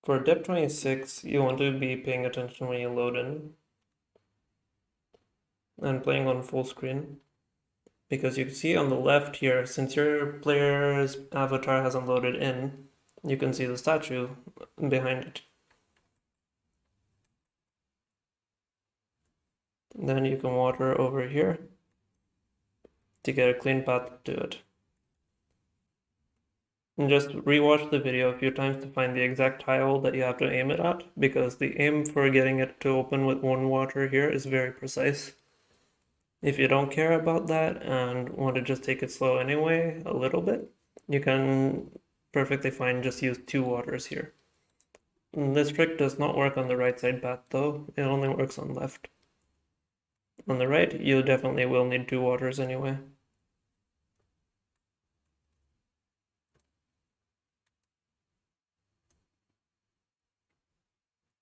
For depth 26, you want to be paying attention when you load in and playing on full screen. Because you can see on the left here, since your player's avatar hasn't loaded in, you can see the statue behind it. Then you can water over here to get a clean path to it. And just rewatch the video a few times to find the exact tile that you have to aim it at, because the aim for getting it to open with one water here is very precise. If you don't care about that and want to just take it slow anyway, a little bit, you can perfectly fine just use 2 waters here. This trick does not work on the right side path though, it only works on left. On the right, you definitely will need 2 waters anyway.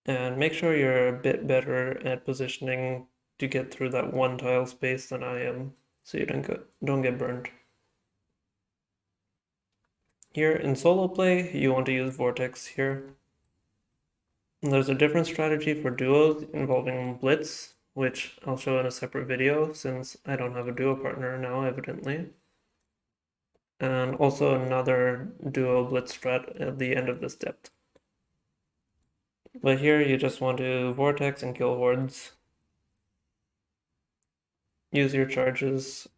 And make sure you're a bit better at positioning to get through that one tile space than I am, so you don't get burned. Here in solo play, you want to use Vortex here. And there's a different strategy for duos involving Blitz, which I'll show in a separate video since I don't have a duo partner now, evidently. And also another duo Blitz strat at the end of this depth. But here you just want to Vortex and kill hordes. Use your charges.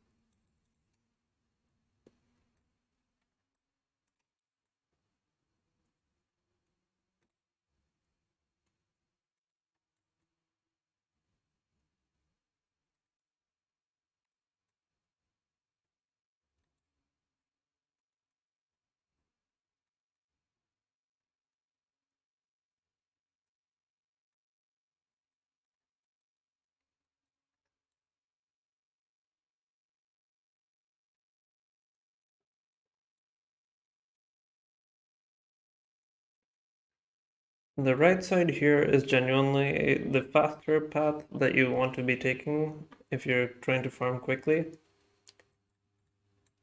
The right side here is genuinely the faster path that you want to be taking if you're trying to farm quickly.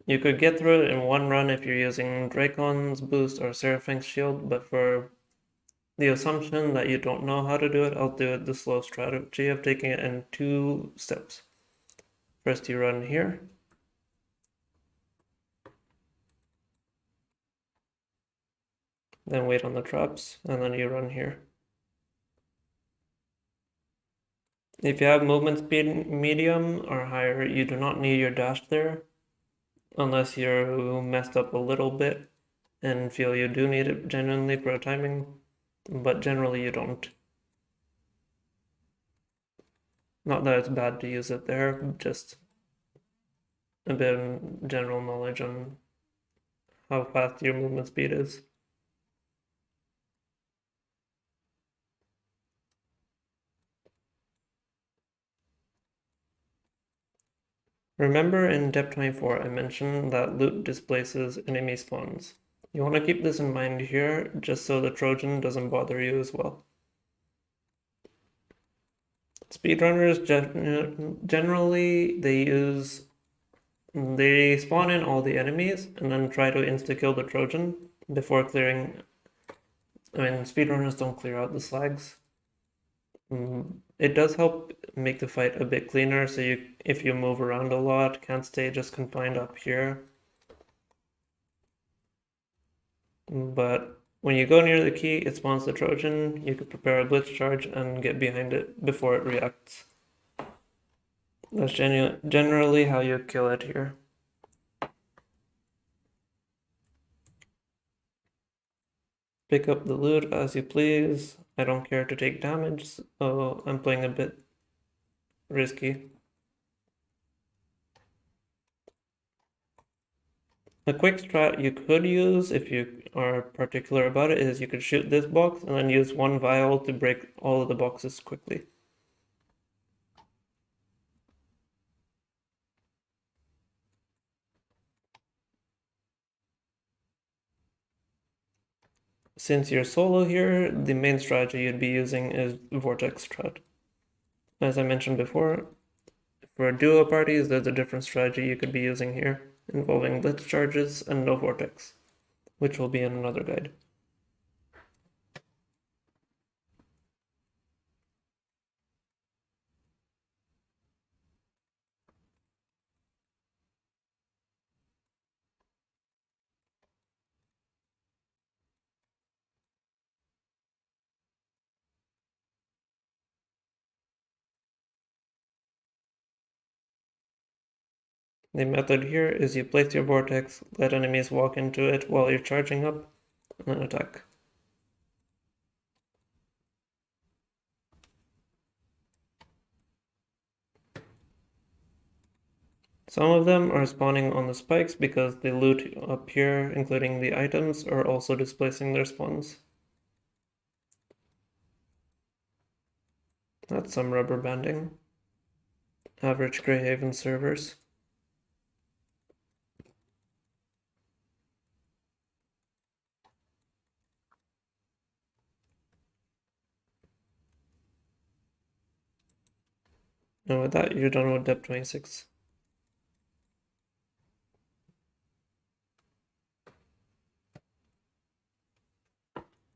You could get through it in one run if you're using Dracon's boost or Seraphim's shield, but for the assumption that you don't know how to do it, I'll do it the slow strategy of taking it in 2 steps. First you run here. Then wait on the traps, and then you run here. If you have movement speed medium or higher, you do not need your dash there, unless you're messed up a little bit and feel you do need it genuinely for timing, but generally you don't. Not that it's bad to use it there, just a bit of general knowledge on how fast your movement speed is. Remember in depth 24 I mentioned that loot displaces enemy spawns. You want to keep this in mind here, just so the Trojan doesn't bother you as well. Speedrunners generally they spawn in all the enemies and then try to insta-kill the Trojan before clearing. I mean, speedrunners don't clear out the slags. It does help make the fight a bit cleaner, so if you move around a lot, can't stay just confined up here. But when you go near the key, it spawns the Trojan, you could prepare a blitz charge and get behind it before it reacts. That's generally how you kill it here. Pick up the loot as you please. I don't care to take damage, so I'm playing a bit risky. A quick strat you could use if you are particular about it is you could shoot this box and then use one vial to break all of the boxes quickly. Since you're solo here, the main strategy you'd be using is Vortex strat. As I mentioned before, for duo parties, there's a different strategy you could be using here, involving blitz charges and no Vortex, which will be in another guide. The method here is you place your vortex, let enemies walk into it while you're charging up, and then attack. Some of them are spawning on the spikes because the loot up here, including the items, are also displacing their spawns. That's some rubber banding. Average Greyhaven servers. And with that, you're done with Dep 26.